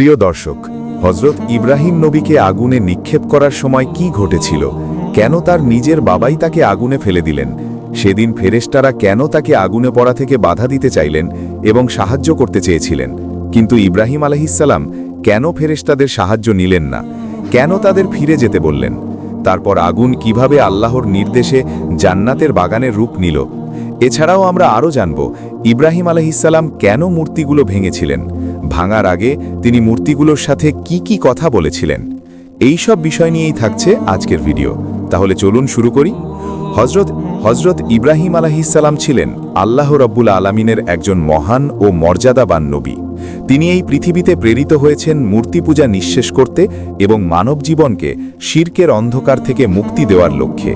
প্রিয় দর্শক, হজরত ইব্রাহিম নবীকে আগুনে নিক্ষেপ করার সময় কি ঘটেছিল, কেন তার নিজের বাবাই তাকে আগুনে ফেলে দিলেন, সেদিন ফেরেশতারা কেন তাকে আগুনে পড়া থেকে বাধা দিতে চাইলেন এবং সাহায্য করতে চেয়েছিলেন, কিন্তু ইব্রাহিম আলাইহিসসালাম কেন ফেরেশতাদের সাহায্য নিলেন না, কেন তাদের ফিরে যেতে বললেন, তারপর আগুন কিভাবে আল্লাহর নির্দেশে জান্নাতের বাগানের রূপ নিল। এছাড়াও আমরা আরও জানব ইব্রাহিম আলাইহিসসালাম কেন মূর্তিগুলো ভেঙেছিলেন, ভাঙার আগে তিনি মূর্তিগুলোর সাথে কি কি কথা বলেছিলেন। এই সব বিষয় নিয়েই থাকছে আজকের ভিডিও। তাহলে চলুন শুরু করি। হজরত ইব্রাহিম আলাইহিসসালাম ছিলেন আল্লাহ রাব্বুল আলামিনের একজন মহান ও মর্যাদাবান নবী। তিনি এই পৃথিবীতে প্রেরিত হয়েছেন মূর্তি পূজা নিঃশেষ করতে এবং মানব জীবনকে শিরকের অন্ধকার থেকে মুক্তি দেওয়ার লক্ষ্যে।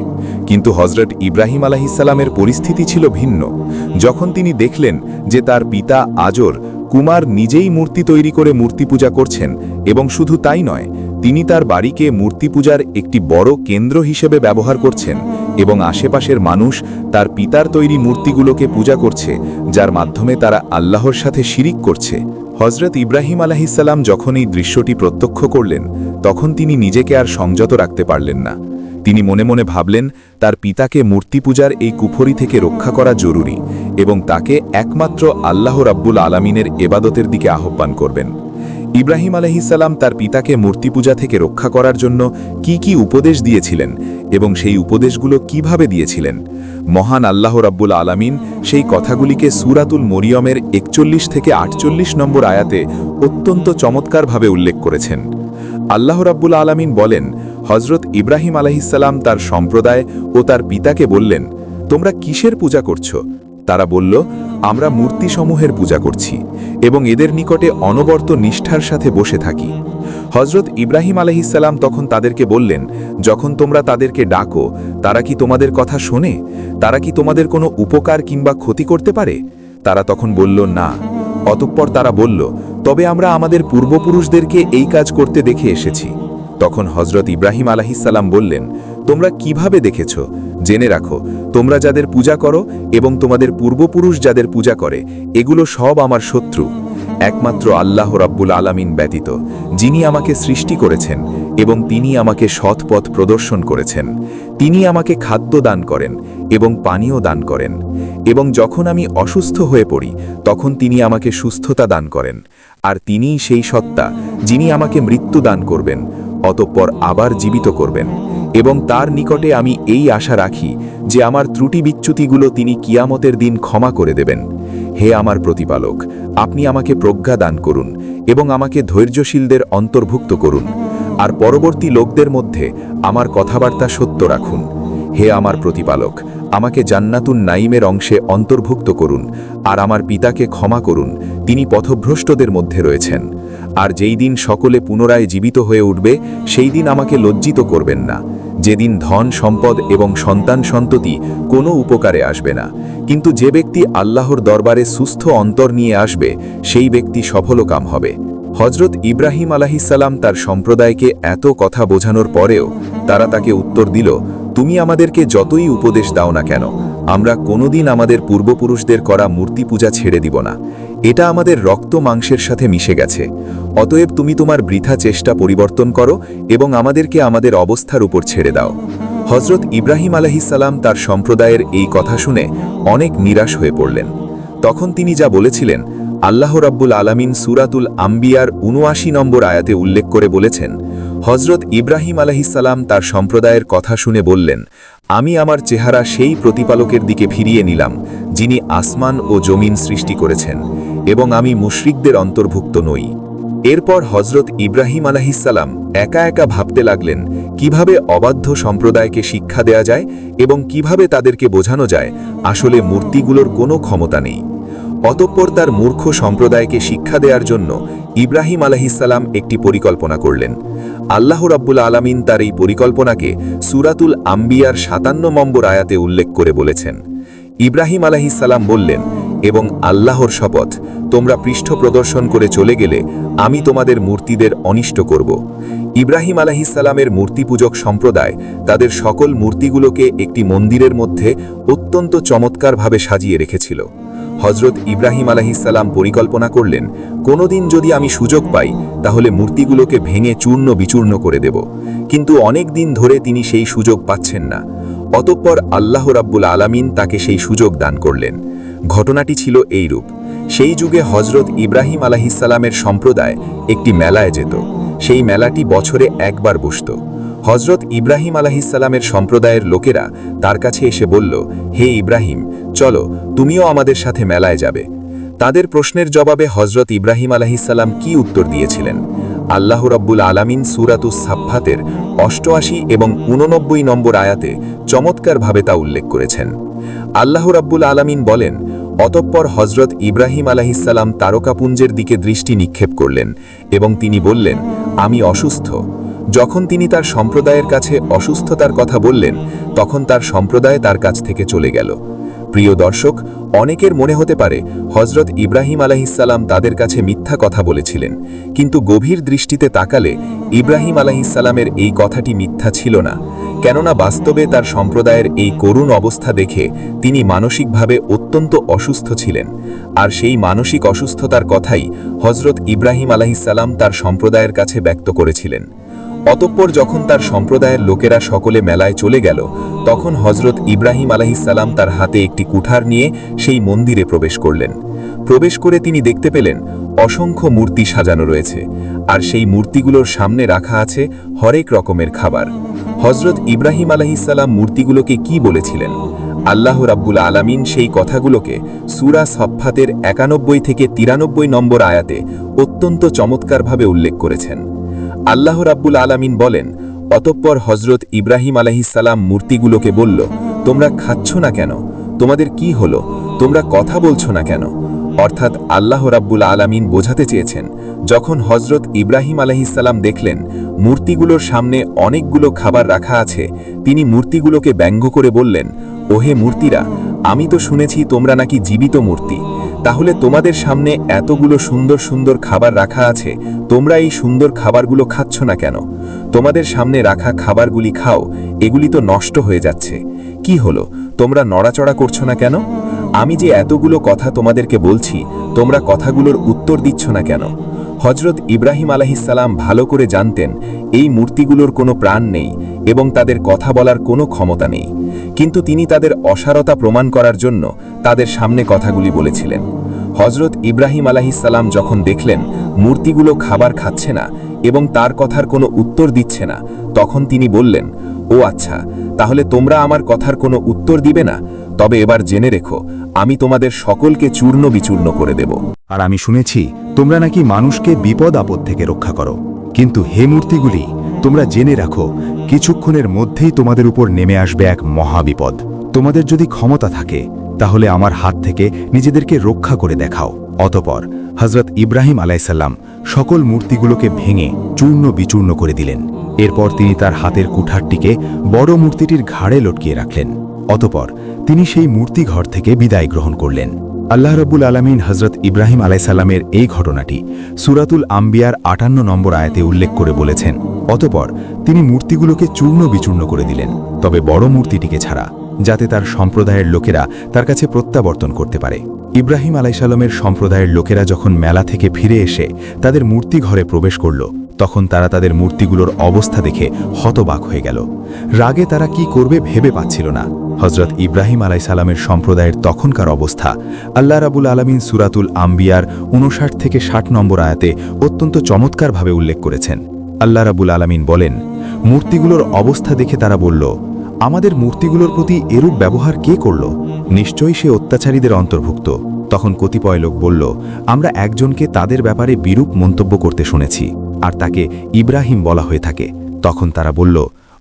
কিন্তু হজরত ইব্রাহিম আলাইহিসসালামের পরিস্থিতি ছিল ভিন্ন। যখন তিনি দেখলেন যে তার পিতা আজর কুমার নিজেই মূর্তি তৈরি করে মূর্তি পূজা করছেন, এবং শুধু তাই নয়, তিনি তার বাড়িকে মূর্তি পূজার একটি বড় কেন্দ্র হিসেবে ব্যবহার করছেন এবং আশেপাশের মানুষ তার পিতার তৈরি মূর্তিগুলোকে পূজা করছে, যার মাধ্যমে তারা আল্লাহর সাথে শিরিক করছে। হজরত ইব্রাহিম আলাইহিসসালাম যখন এই দৃশ্যটি প্রত্যক্ষ করলেন, তখন তিনি নিজেকে আর সংযত রাখতে পারলেন না। তিনি মনে মনে ভাবলেন তার পিতাকে মূর্তি পূজার এই কুফরি থেকে রক্ষা করা জরুরি এবং তাকে একমাত্র আল্লাহ রাব্বুল আলামিনের ইবাদতের দিকে আহ্বান করবেন। ইব্রাহিম আলাইহিসসালাম তার পিতাকে মূর্তি পূজা থেকে রক্ষা করার জন্য কি কি উপদেশ দিয়েছিলেন এবং সেই উপদেশগুলো কিভাবে দিয়েছিলেন, মহান আল্লাহ রাব্বুল আলামিন সেই কথাগুলিকে সূরাতুল মরিয়মের 41 থেকে 48 নম্বর আয়াতে অত্যন্ত চমৎকারভাবে উল্লেখ করেছেন। আল্লাহ রাব্বুল আলামিন বলেন, হজরত ইব্রাহিম আলাইহিসসালাম তার সম্প্রদায় ও তার পিতাকে বললেন, তোমরা কিসের পূজা করছো? তারা বলল, আমরা মূর্তিসমূহের পূজা করছি এবং এদের নিকটে অনবরত নিষ্ঠার সাথে বসে থাকি। হজরত ইব্রাহিম আলাইহিসসালাম তখন তাদেরকে বললেন, যখন তোমরা তাদেরকে ডাকো, তারা কি তোমাদের কথা শোনে? তারা কি তোমাদের কোনো উপকার কিংবা ক্ষতি করতে পারে? তারা তখন বলল, না। অতঃপর তারা বলল, তবে আমরা আমাদের পূর্বপুরুষদেরকে এই কাজ করতে দেখে এসেছি। তখন হজরত ইব্রাহিম আলাইহিসসালাম বললেন, তোমরা কিভাবে দেখেছ? জেনে রাখো, তোমরা যাদের পূজা করো এবং তোমাদের পূর্বপুরুষ যাদের পূজা করে, এগুলো সব আমার শত্রু, একমাত্র আল্লাহ রাব্বুল আলামিন ব্যতীত, যিনি আমাকে সৃষ্টি করেছেন এবং তিনি আমাকে সৎ পথ প্রদর্শন করেছেন। তিনি আমাকে খাদ্য দান করেন এবং পানীয় দান করেন, এবং যখন আমি অসুস্থ হয়ে পড়ি তখন তিনি আমাকে সুস্থতা দান করেন। আর তিনিই সেই সত্তা যিনি আমাকে মৃত্যু দান করবেন, অতঃপর আবার জীবিত করবেন, এবং তার নিকটে আমি এই আশা রাখি যে আমার ত্রুটি বিচ্যুতিগুলো তিনি কিয়ামতের দিন ক্ষমা করে দেবেন। হে আমার প্রতিপালক, আপনি আমাকে প্রজ্ঞা দান করুন এবং আমাকে ধৈর্যশীলদের অন্তর্ভুক্ত করুন, আর পরবর্তী লোকদের মধ্যে আমার কথাবার্তা সত্য রাখুন। হে আমার প্রতিপালক, আমাকে জান্নাতুন নাইমের অংশে অন্তর্ভুক্ত করুন, আর আমার পিতাকে ক্ষমা করুন, তিনি পথভ্রষ্টদের মধ্যে রয়েছেন। আর যেই দিন সকলে পুনরায় জীবিত হয়ে উঠবে, সেই দিন আমাকে লজ্জিত করবেন না, যেদিন ধন সম্পদ এবং সন্তান সন্ততি কোনো উপকারে আসবে না। কিন্তু যে ব্যক্তি আল্লাহর দরবারে সুস্থ অন্তর নিয়ে আসবে, সেই ব্যক্তি সফলকাম হবে। হজরত ইব্রাহিম আলাইহিসসালাম তার সম্প্রদায়কে এত কথা বোঝানোর পরেও তারা তাকে উত্তর দিল, তুমি আমাদেরকে যতই উপদেশ দাও না কেন, আমরা কোনোদিন আমাদের পূর্বপুরুষদের করা মূর্তি পূজা ছেড়ে দিব না। এটা আমাদের রক্ত মাংসের সাথে মিশে গেছে। অতএব তুমি তোমার বৃথা চেষ্টা পরিবর্তন করো এবং আমাদেরকে আমাদের অবস্থার উপর ছেড়ে দাও। হজরত ইব্রাহিম আলাইহিসসালাম তার সম্প্রদায়ের এই কথা শুনে অনেক নিরাশ হয়ে পড়লেন। তখন তিনি যা বলেছিলেন, আল্লাহ রাব্বুল আলামিন সূরাতুল আম্বিয়ার ৭৯ নম্বর আয়াতে উল্লেখ করে বলেছেন, হজরত ইব্রাহিম আলাইহিসসালাম তার সম্প্রদায়ের কথা শুনে বললেন, আমি আমার চেহারা সেই প্রতিপালকের দিকে ফিরিয়ে নিলাম যিনি আসমান ও জমিন সৃষ্টি করেছেন, এবং আমি মুশরিকদের অন্তর্ভুক্ত নই। এরপর হজরত ইব্রাহিম আলাইহিসসালাম একা একা ভাবতে লাগলেন কিভাবে অবাধ্য সম্প্রদায়কে শিক্ষা দেয়া যায় এবং কিভাবে তাদেরকে বোঝানো যায় আসলে মূর্তিগুলোর কোনো ক্ষমতা নেই। অতঃপর তার মূর্খ সম্প্রদায়কে শিক্ষা দেওয়ার জন্য ইব্রাহিম আলাইহিসসালাম একটি পরিকল্পনা করলেন। আল্লাহ রাব্বুল আলামিন তার এই পরিকল্পনাকে সূরাতুল আম্বিয়ার ৫৭ নম্বর আয়াতে উল্লেখ করে বলেছেন। ইব্রাহিম আলাইহিসসালাম বললেন, এবং আল্লাহর শপথ, তোমরা পৃষ্ঠ প্রদর্শন করে চলে গেলে আমি তোমাদের মূর্তিদের অনিষ্ট করব। ইব্রাহিম আলাইহিসসালামের মূর্তিপূজক সম্প্রদায় তাদের সকল মূর্তিগুলোকে একটি মন্দিরের মধ্যে অত্যন্ত চমৎকারভাবে সাজিয়ে রেখেছিল। হজরত ইব্রাহিম আলাইহিসসালাম পরিকল্পনা করলেন, কোনোদিন যদি আমি সুযোগ পাই তাহলে মূর্তিগুলোকে ভেঙে চূর্ণ বিচূর্ণ করে দেব। কিন্তু অনেক দিন ধরে তিনি সেই সুযোগ পাচ্ছেন না। অতঃপর আল্লাহ রাব্বুল আলামিন তাকে সেই সুযোগ দান করলেন। ঘটনাটি ছিল এইরূপ। সেই যুগে হজরত ইব্রাহিম আলাইহিসসালামের সম্প্রদায় একটি মেলায় যেত। সেই মেলাটি বছরে একবার বসত। হজরত ইব্রাহিম আলাইহিসসালামের সম্প্রদায়ের লোকেরা তার কাছে এসে বলল, হে ইব্রাহিম, চলো তুমিও আমাদের সাথে মেলায় যাবে। তাদের প্রশ্নের জবাবে হজরত ইব্রাহিম আলাইহিসসালাম কি উত্তর দিয়েছিলেন? আল্লাহ রাব্বুল আলামিন সূরাতুস সাফফাতের ৮৮ এবং ৮৯ নম্বর আয়াতে চমৎকারভাবে তা উল্লেখ করেছেন। আল্লাহ রাব্বুল আলামিন বলেন, অতঃপর হজরত ইব্রাহিম আলাইহিসসালাম তারকাপুঞ্জের দিকে দৃষ্টি নিক্ষেপ করলেন এবং তিনি বললেন, আমি অসুস্থ। যখন তিনি তার সম্প্রদায়ের কাছে অসুস্থতার কথা বললেন, তখন তার সম্প্রদায় তার কাছ থেকে চলে গেল। প্রিয় দর্শক, অনেকের মনে হতে পারে হজরত ইব্রাহিম আলাইহিসসালাম তাদের কাছে মিথ্যা কথা বলেছিলেন, কিন্তু গভীর দৃষ্টিতে তাকালে ইব্রাহিম আলাইহিসসালামের এই কথাটি মিথ্যা ছিল না। কেননা বাস্তবে তার সম্প্রদায়ের এই করুণ অবস্থা দেখে তিনি মানসিকভাবে অত্যন্ত অসুস্থ ছিলেন। আর সেই মানসিক অসুস্থতার কথাই হজরত ইব্রাহিম আলাইহিসসালাম তার সম্প্রদায়ের কাছে ব্যক্ত করেছিলেন। অতঃপর যখন তার সম্প্রদায়ের লোকেরা সকলে মেলায় চলে গেল, তখন হজরত ইব্রাহিম আলাইহিসসালাম তার হাতে একটি কুঠার নিয়ে সেই মন্দিরে প্রবেশ করলেন। প্রবেশ করে তিনি দেখতে পেলেন অসংখ্য মূর্তি সাজানো রয়েছে, আর সেই মূর্তিগুলোর সামনে রাখা আছে হরেক রকমের খাবার। হজরত ইব্রাহিম আলাইহিসসালাম মূর্তিগুলোকে কি বলেছিলেন? আল্লাহ রাব্বুল আলামিন সেই কথাগুলোকে সূরা সাফফাতের ৯১ থেকে ৯৩ নম্বর আয়াতে অত্যন্ত চমৎকারভাবে উল্লেখ করেছেন। আল্লাহ রাব্বুল আলামিন বলেন, অতঃপর হজরত ইব্রাহিম আলাইহিসসালাম মূর্তিগুলোকে বলল, তোমরা খাচ্ছ না কেন? তোমাদের কি হলো? তোমরা কথা বলছো না কেন? অর্থাৎ আল্লাহ রাব্বুল আলামিন বোঝাতে চেয়েছেন, যখন হজরত ইব্রাহিম আলাইহিসসালাম দেখলেন মূর্তিগুলোর সামনে অনেকগুলো খাবার রাখা আছে, তিনি মূর্তিগুলোকে ব্যঙ্গ করে বললেন, ওহে মূর্তিরা, আমি তো শুনেছি তোমরা নাকি জীবিত মূর্তি। তাহলে তোমাদের সামনে এতগুলো সুন্দর সুন্দর খাবার রাখা আছে, তোমরা এই সুন্দর খাবারগুলো খাচ্ছ না কেন? তোমাদের সামনে রাখা খাবারগুলি খাও, এগুলি তো নষ্ট হয়ে যাচ্ছে। কি হলো, তোমরা নড়াচড়া করছো না কেন? আমি যে এতগুলো কথা তোমাদেরকে বলছি, তোমরা কথাগুলোর উত্তর দিচ্ছ না কেন? হজরত ইব্রাহিম আলাইহিসসালাম ভালো করে জানতেন এই মূর্তিগুলোর কোনো প্রাণ নেই এবং তাদের কথা বলার কোনো ক্ষমতা নেই, কিন্তু তিনি তাদের অসারতা প্রমাণ করার জন্য তাদের সামনে কথাগুলি বলেছিলেন। হজরত ইব্রাহিম আলাইহিসসালাম যখন দেখলেন মূর্তিগুলো খাবার খাচ্ছে না এবং তার কথার কোনো উত্তর দিচ্ছে না, তখন তিনি বললেন, ও আচ্ছা, তাহলে তোমরা আমার কথার কোনো উত্তর দিবে না? তবে এবার জেনে রেখো, আমি তোমাদের সকলকে চূর্ণ বিচূর্ণ করে দেব। আর আমি শুনেছি তোমরা নাকি মানুষকে বিপদ আপদ থেকে রক্ষা করো, কিন্তু হে মূর্তিগুলি, তোমরা জেনে রাখো কিছুক্ষণের মধ্যেই তোমাদের উপর নেমে আসবে এক মহাবিপদ। তোমাদের যদি ক্ষমতা থাকে তাহলে আমার হাত থেকে নিজেদেরকে রক্ষা করে দেখাও। অতঃপর হজরত ইব্রাহিম আলাইসাল্লাম সকল মূর্তিগুলোকে ভেঙে চূর্ণ বিচূর্ণ করে দিলেন। এরপর তিনি তার হাতের কুঠারটিকে বড় মূর্তিটির ঘাড়ে লটকিয়ে রাখলেন। অতঃপর তিনি সেই মূর্তি ঘর থেকে বিদায় গ্রহণ করলেন। আল্লাহ রাব্বুল আলামিন হজরত ইব্রাহিম আলাইসাল্লামের এই ঘটনাটি সূরাতুল আম্বিয়ার ৫৮ নম্বর আয়াতে উল্লেখ করে বলেছেন, অতঃপর তিনি মূর্তিগুলোকে চূর্ণ বিচূর্ণ করে দিলেন, তবে বড় মূর্তিটিকে ছাড়া, যাতে তার সম্প্রদায়ের লোকেরা তার কাছে প্রত্যাবর্তন করতে পারে। ইব্রাহিম আলাইসাল্লামের সম্প্রদায়ের লোকেরা যখন মেলা থেকে ফিরে এসে তাদের মূর্তি ঘরে প্রবেশ করল, তখন তারা তাদের মূর্তিগুলোর অবস্থা দেখে হতবাক হয়ে গেল। রাগে তারা কি করবে ভেবে পাচ্ছিল না। হজরত ইব্রাহিম আলাইসাল্লামের সম্প্রদায়ের তখনকার অবস্থা আল্লাহ রাব্বুল আলামিন সূরাতুল আম্বিয়ার ৫৯ থেকে ৬০ নম্বর আয়াতে অত্যন্ত চমৎকারভাবে উল্লেখ করেছেন। আল্লাহ রাব্বুল আলামিন বলেন, মূর্তিগুলোর অবস্থা দেখে তারা বলল, আমাদের মূর্তিগুলোর প্রতি এরূপ ব্যবহার কে করল? নিশ্চয়ই সে অত্যাচারীদের অন্তর্ভুক্ত। তখন কতিপয় লোক বলল, আমরা একজনকে তাদের ব্যাপারে বিরূপ মন্তব্য করতে শুনেছি, আর তাকে ইব্রাহিম বলা হয়ে থাকে। তখন তারা বলল,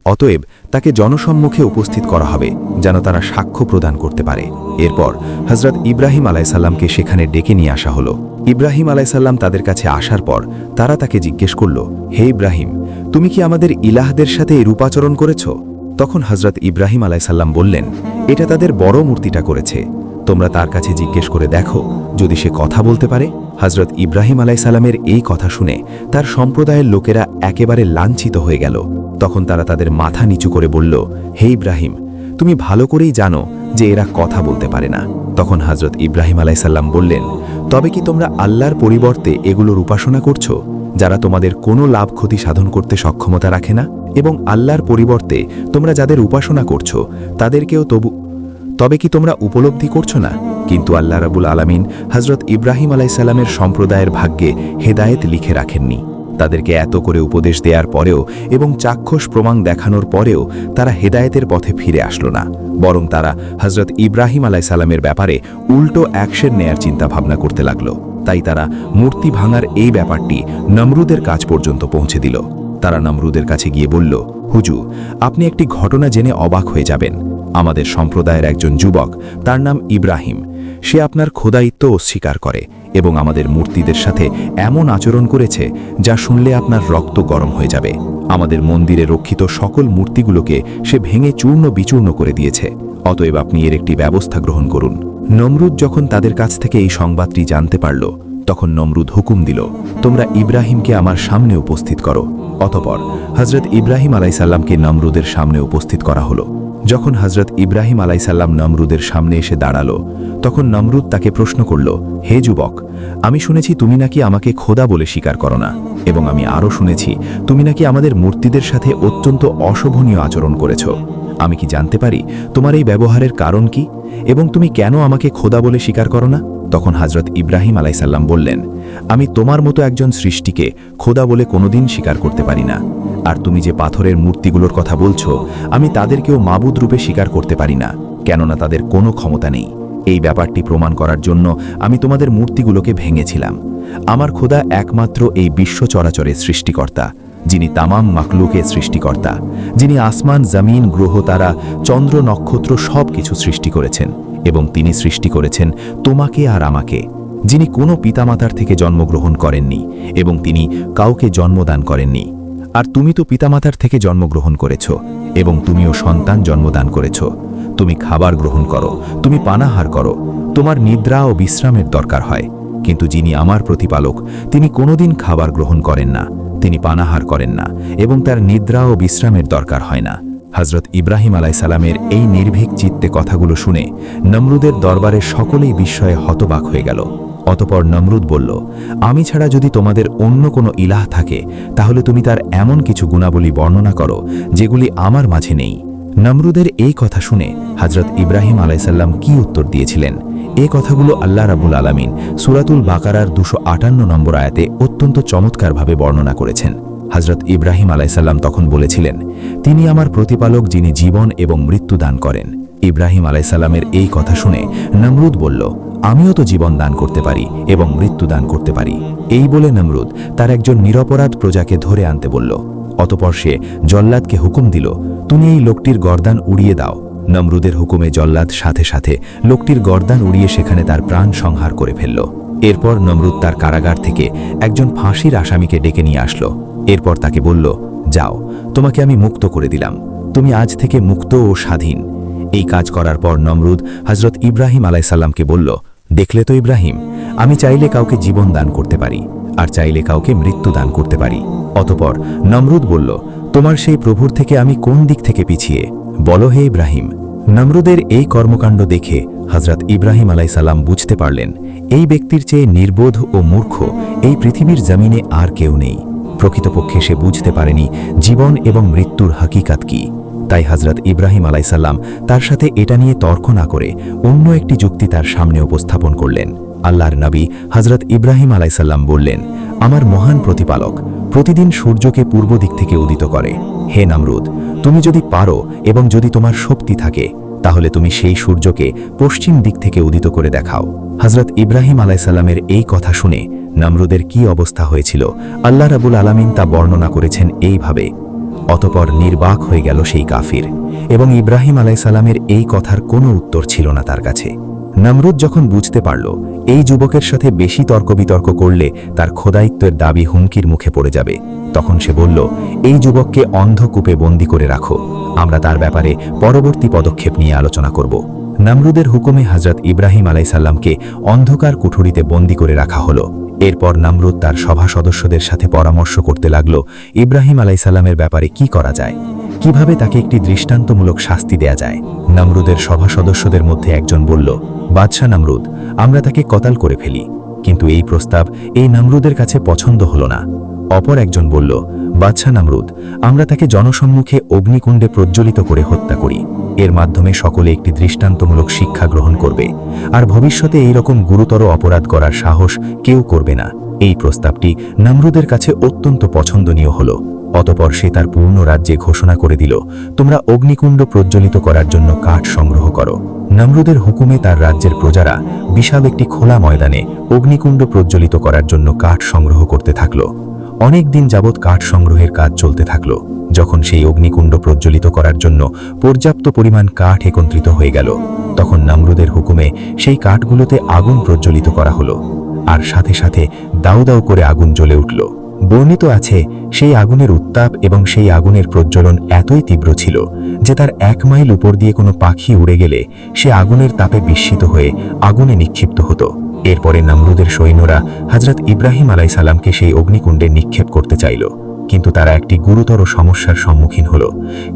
অতএব তাকে জনসম্মুখে উপস্থিত করা হবে, যেন তারা সাক্ষ্য প্রদান করতে পারে। এরপর হজরত ইব্রাহিম আলাইসাল্লামকে সেখানে ডেকে নিয়ে আসা হলো। ইব্রাহিম আলাইসাল্লাম তাদের কাছে আসার পর তারা তাকে জিজ্ঞেস করল, হে ইব্রাহিম, তুমি কি আমাদের ইলাহদের সাথে রূপাচরণ করেছ? তখন হজরত ইব্রাহিম আলাইসাল্লাম বললেন, এটা তাদের বড় মূর্তিটা করেছে, তোমরা তার কাছে জিজ্ঞেস করে দেখো যদি সে কথা বলতে পারে। হজরত ইব্রাহিম আলাইসাল্লামের এই কথা শুনে তার সম্প্রদায়ের লোকেরা একেবারে লাঞ্ছিত হয়ে গেল। তখন তারা তাদের মাথা নিচু করে বলল, হে ইব্রাহিম, তুমি ভালো করেই জানো যে এরা কথা বলতে পারে না। তখন হযরত ইব্রাহিম আলাইসাল্লাম বললেন, তবে কি তোমরা আল্লাহর পরিবর্তে এগুলোর উপাসনা করছো, যারা তোমাদের কোনো লাভ ক্ষতি সাধন করতে সক্ষমতা রাখে না? এবং আল্লাহর পরিবর্তে তোমরা যাদের উপাসনা করছো তাদেরকেও তবে কি তোমরা উপলব্ধি করছো না? কিন্তু আল্লাহ রাব্বুল আলামিন হযরত ইব্রাহিম আলাইসাল্লামের সম্প্রদায়ের ভাগ্যে হেদায়েত লিখে রাখেননি। তাদেরকে এত করে উপদেশ দেওয়ার পরেও এবং চাক্ষুষ প্রমাণ দেখানোর পরেও তারা হেদায়েতের পথে ফিরে আসলো না, বরং তারা হযরত ইব্রাহিম আলাইসাল্লামের ব্যাপারে উল্টো অ্যাকশন নেয়ার চিন্তা ভাবনা করতে লাগলো। তাই তারা মূর্তি ভাঙার এই ব্যাপারটি নমরুদের কাছ পর্যন্ত পৌঁছে দিল। তারা নমরুদের কাছে গিয়ে বলল, হুজুর, আপনি একটি ঘটনা জেনে অবাক হয়ে যাবেন। আমাদের সম্প্রদায়ের একজন যুবক, তার নাম ইব্রাহিম, সে আপনার খোদায়িত্ব অস্বীকার করে এবং আমাদের মূর্তিদের সাথে এমন আচরণ করেছে যা শুনলে আপনার রক্ত গরম হয়ে যাবে। আমাদের মন্দিরে রক্ষিত সকল মূর্তিগুলোকে সে ভেঙে চূর্ণ বিচূর্ণ করে দিয়েছে। অতএব আপনি এর একটি ব্যবস্থা গ্রহণ করুন। নমরুদ যখন তাদের কাছ থেকে এই সংবাদটি জানতে পারল, তখন নমরুদ হুকুম দিল, তোমরা ইব্রাহিমকে আমার সামনে উপস্থিত করো। অতঃপর হযরত ইব্রাহিম আলাইসাল্লামকে নমরুদের সামনে উপস্থিত করা হলো। যখন হযরত ইব্রাহিম আলাইসাল্লাম নমরুদের সামনে এসে দাঁড়ালো, তখন নমরুদ তাকে প্রশ্ন করল, হে যুবক, আমি শুনেছি তুমি নাকি আমাকে খোদা বলে স্বীকার করো না, এবং আমি আরও শুনেছি তুমি নাকি আমাদের মূর্তিদের সাথে অত্যন্ত অশোভনীয় আচরণ করেছ। আমি কি জানতে পারি তোমার এই ব্যবহারের কারণ কি, এবং তুমি কেন আমাকে খোদা বলে স্বীকার করো না? তখন হযরত ইব্রাহিম আলাইসাল্লাম বললেন, আমি তোমার মতো একজন সৃষ্টিকে খোদা বলে কোনোদিন স্বীকার করতে পারি না। আর তুমি যে পাথরের মূর্তিগুলোর কথা বলছো, আমি তাদেরকেও মাবুদ রূপে স্বীকার করতে পারি না, কেননা তাদের কোনো ক্ষমতা নেই। এই ব্যাপারটি প্রমাণ করার জন্য আমি তোমাদের মূর্তিগুলোকে ভেঙেছিলাম। আমার খোদা একমাত্র এই বিশ্ব চরাচরের সৃষ্টিকর্তা, যিনি তামাম মাখলুকের সৃষ্টিকর্তা, যিনি আসমান, জমিন, গ্রহ, তারা, চন্দ্র, নক্ষত্র সব কিছু সৃষ্টি করেছেন, এবং তিনি সৃষ্টি করেছেন তোমাকে আর আমাকে, যিনি কোনো পিতামাতার থেকে জন্মগ্রহণ করেননি এবং তিনি কাউকে জন্মদান করেননি। আর তুমি তো পিতামাতার থেকে জন্মগ্রহণ করেছ এবং তুমিও সন্তান জন্মদান করেছ। তুমি খাবার গ্রহণ করো, তুমি পানাহার করো, তোমার নিদ্রা ও বিশ্রামের দরকার হয়। কিন্তু যিনি আমার প্রতিপালক, তিনি কোনোদিন খাবার গ্রহণ করেন না, তিনি পানাহার করেন না, এবং তার নিদ্রা ও বিশ্রামের দরকার হয় না। হযরত ইব্রাহিম আলাইসাল্লামের এই নির্ভীক চিত্তে কথাগুলো শুনে নমরুদের দরবারের সকলেই বিস্ময়ে হতবাক হয়ে গেল। অতঃপর নমরুদ বলল, আমি ছাড়া যদি তোমাদের অন্য কোনো ইলাহ থাকে, তাহলে তুমি তার এমন কিছু গুণাবলী বর্ণনা করো যেগুলি আমার মাঝে নেই। নমরুদের এই কথা শুনে হযরত ইব্রাহিম আলাইসাল্লাম কি উত্তর দিয়েছিলেন, এই কথাগুলো আল্লাহ রাব্বুল আলামিন সূরাতুল বাকারার 258 নম্বর আয়াতে অত্যন্ত চমৎকারভাবে বর্ণনা করেছেন। হযরত ইব্রাহিম আলাইসাল্লাম তখন বলেছিলেন, তিনি আমার প্রতিপালক, যিনি জীবন এবং মৃত্যু দান করেন। ইব্রাহিম আলাইসাল্লামের এই কথা শুনে নমরুদ বলল, আমিও তো জীবন দান করতে পারি এবং মৃত্যু দান করতে পারি। এই বলে নমরুদ তার একজন নিরপরাধ প্রজাকে ধরে আনতে বলল। অতঃপর সে জল্লাদকে হুকুম দিল, তুমি এই লোকটির গর্দান উড়িয়ে দাও। নমরুদের হুকুমে জল্লাদ সাথে সাথে লোকটির গর্দান উড়িয়ে সেখানে তার প্রাণ সংহার করে ফেলল। এরপর নমরুদ তার কারাগার থেকে একজন ফাঁসির আসামিকে ডেকে নিয়ে আসলো। এরপর তাকে বলল, যাও, তোমাকে আমি মুক্ত করে দিলাম, তুমি আজ থেকে মুক্ত ও স্বাধীন। এই কাজ করার পর নমরুদ হযরত ইব্রাহিম আলাইসাল্লামকে বলল, দেখলে তো ইব্রাহিম, আমি চাইলে কাউকে জীবন দান করতে পারি, আর চাইলে কাউকে মৃত্যু দান করতে পারি। অতঃপর নমরুদ বলল, তোমার সেই প্রভুর থেকে আমি কোন দিক থেকে পিছিয়ে, বলো হে ইব্রাহিম। নমরুদের এই কর্মকাণ্ড দেখে হযরত ইব্রাহিম আলাইসাল্লাম বুঝতে পারলেন, এই ব্যক্তির চেয়ে নির্বোধ ও মূর্খ এই পৃথিবীর জমিনে আর কেউ নেই। প্রকৃতপক্ষে সে বুঝতে পারেনি জীবন এবং মৃত্যুর হাকিকাত কি। তাই হযরত ইব্রাহিম আলাইসাল্লাম তার সাথে এটা নিয়ে তর্ক না করে অন্য একটি যুক্তি তার সামনে উপস্থাপন করলেন। আল্লাহর নবী হযরত ইব্রাহিম আলাইসাল্লাম বললেন, আমার মহান প্রতিপালক প্রতিদিন সূর্যকে পূর্ব দিক থেকে উদিত করে। হে নমরুদ, তুমি যদি পারো এবং যদি তোমার শক্তি থাকে, তাহলে তুমি সেই সূর্যকে পশ্চিম দিক থেকে উদিত করে দেখাও। হযরত ইব্রাহিম আলাইসাল্লামের এই কথা শুনে নমরুদের কি অবস্থা হয়েছিল আল্লাহ রাব্বুল আলামিন তা বর্ণনা করেছেন এইভাবে। অতঃপর নির্বাক হয়ে গেল সেই কাফির, এবং ইব্রাহিম আলাইসাল্লামের এই কথার কোনো উত্তর ছিল না তার কাছে। নমরুদ যখন বুঝতে পারল এই যুবকের সাথে বেশি তর্ক বিতর্ক করলে তার খোদায়িত্বের দাবি হুমকির মুখে পড়ে যাবে, তখন সে বলল, এই যুবককে অন্ধকূপে বন্দী করে রাখো, আমরা তার ব্যাপারে পরবর্তী পদক্ষেপ নিয়ে আলোচনা করব। নমরুদের হুকুমে হযরত ইব্রাহিম আলাইসাল্লামকে অন্ধকার কুঠুরিতে বন্দী করে রাখা হলো। এরপর নমরুদ তার সভা সদস্যদের সাথে পরামর্শ করতে লাগল ইব্রাহিম আলাইসাল্লামের ব্যাপারে কি করা যায়। কিভাবে তাকে একটি দৃষ্টান্তমূলক শাস্তি দেয়া যায়। নমরুদের সভা সদস্যদের মধ্যে একজন বলল, বাদশাহ নমরুদ, আমরা তাকে কতাল করে ফেলি। কিন্তু এই প্রস্তাব এই নমরুদের কাছে পছন্দ হলো না। অপর একজন বলল, বাদশাহ নমরুদ, আমরা তাকে জনসম্মুখে অগ্নিকুণ্ডে প্রজ্বলিত করে হত্যা করি। এর মাধ্যমে সকলে একটি দৃষ্টান্তমূলক শিক্ষা গ্রহণ করবে, আর ভবিষ্যতে এই রকম গুরুতর অপরাধ করার সাহস কেউ করবে না। এই প্রস্তাবটি নমরুদের কাছে অত্যন্ত পছন্দনীয় হল। অতপর সে তার পূর্ণ রাজ্যে ঘোষণা করে দিল, তোমরা অগ্নিকুণ্ড প্রজ্বলিত করার জন্য কাঠ সংগ্রহ করো। নমরুদের হুকুমে তার রাজ্যের প্রজারা বিশাল একটি খোলা ময়দানে অগ্নিকুণ্ড প্রজ্বলিত করার জন্য কাঠ সংগ্রহ করতে থাকল। অনেক দিন যাবৎ কাঠ সংগ্রহের কাজ চলতে থাকল। যখন সেই অগ্নিকুণ্ড প্রজ্বলিত করার জন্য পর্যাপ্ত পরিমাণ কাঠ একত্রিত হয়ে গেল, তখন নমরুদের হুকুমে সেই কাঠগুলোতে আগুন প্রজ্বলিত করা হলো, আর সাথে সাথে দাউ দাউ করে আগুন জ্বলে উঠল। বর্ণিত আছে, সেই আগুনের উত্তাপ এবং সেই আগুনের প্রজ্বলন এতই তীব্র ছিল যে তার 1 মাইল উপর দিয়ে কোনো পাখি উড়ে গেলে সে আগুনের তাপে বিস্মিত হয়ে আগুনে নিক্ষিপ্ত হতো। এরপরে নমরুদের সৈন্যরা হযরত ইব্রাহিম আলাইহিস সালামকে সেই অগ্নিকুণ্ডে নিক্ষেপ করতে চাইল, কিন্তু তারা একটি গুরুতর সমস্যার সম্মুখীন হল।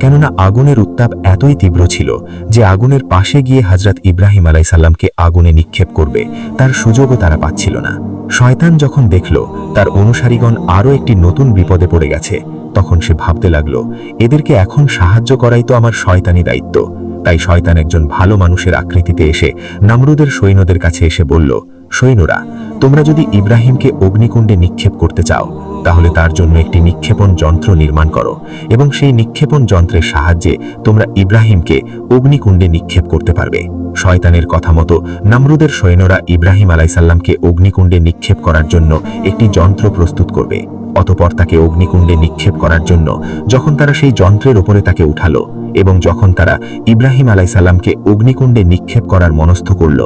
কেননা আগুনের উত্তাপ এতই তীব্র ছিল যে আগুনের পাশে গিয়ে হযরত ইব্রাহিম আলাইহিস সালামকে আগুনে নিক্ষেপ করবে তার সুযোগও তারা পাচ্ছিল না। শয়তান যখন দেখল তার অনুসারীগণ আরও একটি নতুন বিপদে পড়ে গেছে, তখন সে ভাবতে লাগলো, এদেরকে এখন সাহায্য করাই তো আমার শয়তানি দায়িত্ব। তাই শয়তান একজন ভালো মানুষের আকৃতিতে এসে নমরুদের সৈন্যদের কাছে এসে বলল, সৈন্যরা, তোমরা যদি ইব্রাহিমকে অগ্নিকুণ্ডে নিক্ষেপ করতে চাও, তাহলে তার জন্য একটি নিক্ষেপণ যন্ত্র নির্মাণ করো, এবং সেই নিক্ষেপণ যন্ত্রের সাহায্যে তোমরা ইব্রাহিমকে অগ্নিকুণ্ডে নিক্ষেপ করতে পারবে। শয়তানের কথা মতো নমরুদের সৈন্যরা ইব্রাহিম আলাইহিস সালামকে অগ্নিকুণ্ডে নিক্ষেপ করার জন্য একটি যন্ত্র প্রস্তুত করবে। অতঃপর তাকে অগ্নিকুণ্ডে নিক্ষেপ করার জন্য যখন তারা সেই যন্ত্রের উপরে তাকে উঠালো, এবং যখন তারা ইব্রাহিম আলাইহিস সালামকে অগ্নিকুণ্ডে নিক্ষেপ করার মনস্থ করল,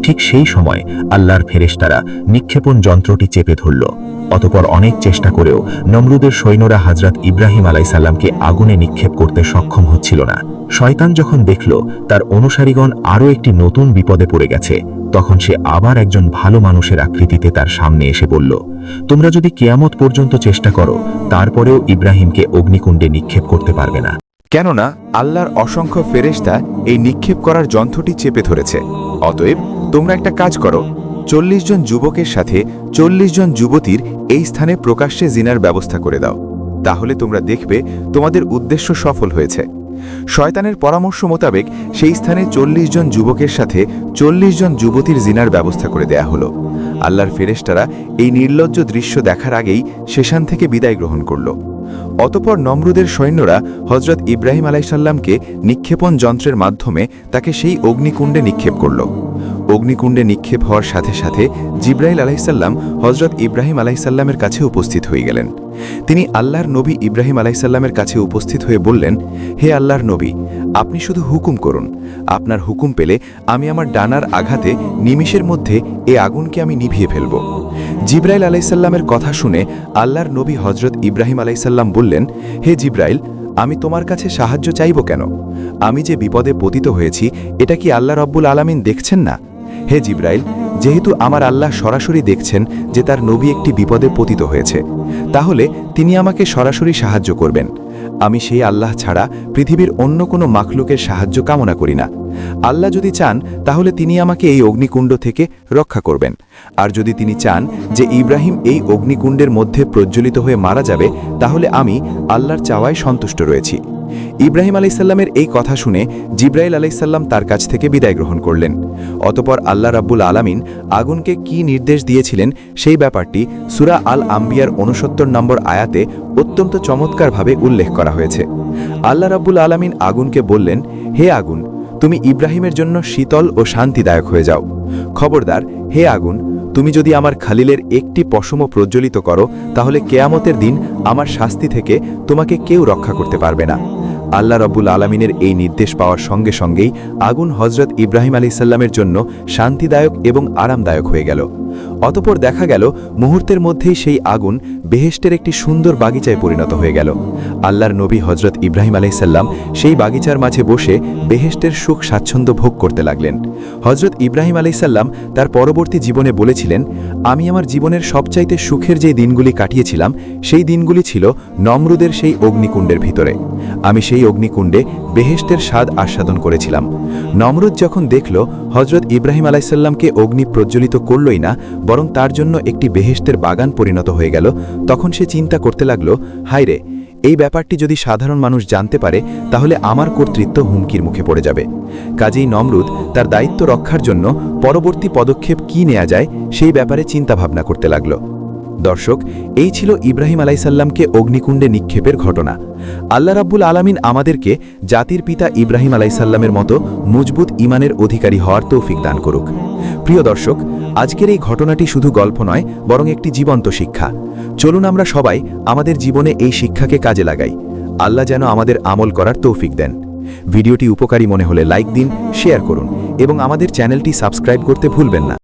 ঠিক সেই সময় আল্লাহর ফেরেশতারা নিক্ষেপণ যন্ত্রটি চেপে ধরল। অতঃপর অনেক চেষ্টা করেও নমরুদের সৈন্যরা হযরত ইব্রাহিম আলাইহিস সালামকে আগুনে নিক্ষেপ করতে সক্ষম হচ্ছিল না। শয়তান যখন দেখল তার অনুসারীগণ আরও একটি নতুন বিপদে পড়ে গেছে, তখন সে আবার একজন ভালো মানুষের আকৃতিতে তার সামনে এসে বলল, তোমরা যদি কিয়ামত পর্যন্ত চেষ্টা করো, তারপরেও ইব্রাহিমকে অগ্নিকুণ্ডে নিক্ষেপ করতে পারবে না। কেননা আল্লাহর অসংখ্য ফেরেশতা এই নিক্ষেপ করার যন্ত্রটি চেপে ধরেছে। অতএব তোমরা একটা কাজ করো, 40 জন যুবকের সাথে 40 জন যুবতীর এই স্থানে প্রকাশ্যে জিনার ব্যবস্থা করে দাও, তাহলে তোমরা দেখবে তোমাদের উদ্দেশ্য সফল হয়েছে। শয়তানের পরামর্শ মোতাবেক সেই স্থানে 40 জন যুবকের সাথে 40 জন যুবতীর জিনার ব্যবস্থা করে দেয়া হলো। আল্লাহর ফেরেশতারা এই নির্লজ্জ দৃশ্য দেখার আগেই সেখান থেকে বিদায় গ্রহণ করল। অতঃপর নমরুদের সৈন্যরা হযরত ইব্রাহিম আলাইহিস সালামকে নিক্ষেপণ যন্ত্রের মাধ্যমে তাকে সেই অগ্নিকুণ্ডে নিক্ষেপ করল। অগ্নিকুণ্ডে নিক্ষেপ হওয়ার সাথে সাথে জিবরাইল আলাইহিস সালাম হযরত ইব্রাহিম আলাইহিস সালামের কাছে উপস্থিত হয়ে গেলেন। তিনি আল্লাহর নবী ইব্রাহিম আলাইহিস সালামের কাছে উপস্থিত হয়ে বললেন, হে আল্লাহর নবী, আপনি শুধু হুকুম করুন। আপনার হুকুম পেলে আমি আমার ডানার আঘাতে নিমিষের মধ্যে এই আগুনকে আমি নিভিয়ে ফেলব। জিবরাইল আলাইহিস সালামের কথা শুনে আল্লাহর নবী হযরত ইব্রাহিম আলাইহিস সালাম বললেন, হে জিবরাইল, আমি তোমার কাছে সাহায্য চাইব কেন? আমি যে বিপদে পতিত হয়েছি, এটা কি আল্লাহ রব্বুল আলামিন দেখছেন না? হে জিবরাইল, যেহেতু আমার আল্লাহ সরাসরি দেখছেন যে তার নবী একটি বিপদে পতিত হয়েছে, তাহলে তিনি আমাকে সরাসরি সাহায্য করবেন। আমি সেই আল্লাহ ছাড়া পৃথিবীর অন্য কোনো মাখলুকের সাহায্য কামনা করি না। আল্লাহ যদি চান তাহলে তিনি আমাকে এই অগ্নিকুণ্ড থেকে রক্ষা করবেন, আর যদি তিনি চান যে ইব্রাহিম এই অগ্নিকুণ্ডের মধ্যে প্রজ্বলিত হয়ে মারা যাবে, তাহলে আমি আল্লাহর চাওয়ায় সন্তুষ্ট রয়েছি। ইব্রাহিম আলাইহিস সালামের এই কথা শুনে জিবরাইল আলাইহিস সালাম তার কাছ থেকে বিদায় গ্রহণ করলেন। অতঃপর আল্লাহ রাব্বুল আলামিন আগুনকে কি নির্দেশ দিয়েছিলেন সেই ব্যাপারটি সূরা আল আম্বিয়ার 69 নম্বর আয়াতে অত্যন্ত চমৎকারভাবে উল্লেখ করা হয়েছে। আল্লাহ রাব্বুল আলামিন আগুনকে বললেন, হে আগুন, তুমি ইব্রাহিমের জন্য শীতল ও শান্তিদায়ক হয়ে যাও। খবরদার, হে আগুন, তুমি যদি আমার খালিলের একটি পশমও প্রজ্বলিত করো, তাহলে কেয়ামতের দিন আমার শাস্তি থেকে তোমাকে কেউ রক্ষা করতে পারবে না। আল্লাহ রাব্বুল আলামিনের এই নির্দেশ পাওয়ার সঙ্গে সঙ্গেই আগুন হযরত ইব্রাহিম আলাইহিস সালামের জন্য শান্তিদায়ক এবং আরামদায়ক হয়ে গেল। অতঃপর দেখা গেল মুহূর্তের মধ্যেই সেই আগুন বেহেশতের একটি সুন্দর বাগিচায় পরিণত হয়ে গেল। আল্লাহর নবী হজরত ইব্রাহিম আলাইসাল্লাম সেই বাগিচার মাঝে বসে বেহেশতের সুখ স্বাচ্ছন্দ্য ভোগ করতে লাগলেন। হজরত ইব্রাহিম আলাইসাল্লাম তার পরবর্তী জীবনে বলেছিলেন, আমি আমার জীবনের সবচাইতে সুখের যে দিনগুলি কাটিয়েছিলাম সেই দিনগুলি ছিল নমরুদের সেই অগ্নিকুণ্ডের ভিতরে। আমি সেই অগ্নিকুণ্ডে বেহেশতের স্বাদ আস্বাদন করেছিলাম। নমরুদ যখন দেখল হজরত ইব্রাহিম আলাইসাল্লামকে অগ্নি প্রজ্বলিত করলই না, বরং তার জন্য একটি বেহেশতের বাগান পরিণত হয়ে গেল, তখন সে চিন্তা করতে লাগল, হায়রে, এই ব্যাপারটি যদি সাধারণ মানুষ জানতে পারে তাহলে আমার কর্তৃত্ব হুমকির মুখে পড়ে যাবে। কাজেই নমরুদ তার দায়িত্ব রক্ষার জন্য পরবর্তী পদক্ষেপ কি নেওয়া যায় সেই ব্যাপারে চিন্তাভাবনা করতে লাগল। দর্শক, এই ছিল ইব্রাহিম আলাইসাল্লামকে অগ্নিকুণ্ডে নিক্ষেপের ঘটনা। আল্লাহ রাব্বুল আলামিন আমাদেরকে জাতির পিতা ইব্রাহিম আলাইসাল্লামের মতো মজবুত ঈমানের অধিকারী হওয়ার তৌফিক দান করুক। প্রিয় দর্শক, আজকের এই ঘটনাটি শুধু গল্প নয়, বরং একটি জীবন্ত শিক্ষা। চলুন আমরা সবাই আমাদের জীবনে এই শিক্ষাকে কাজে লাগাই। আল্লাহ যেন আমাদের আমল করার তৌফিক দেন। ভিডিওটি উপকারী মনে হলে লাইক দিন, শেয়ার করুন এবং আমাদের চ্যানেলটি সাবস্ক্রাইব করতে ভুলবেন না।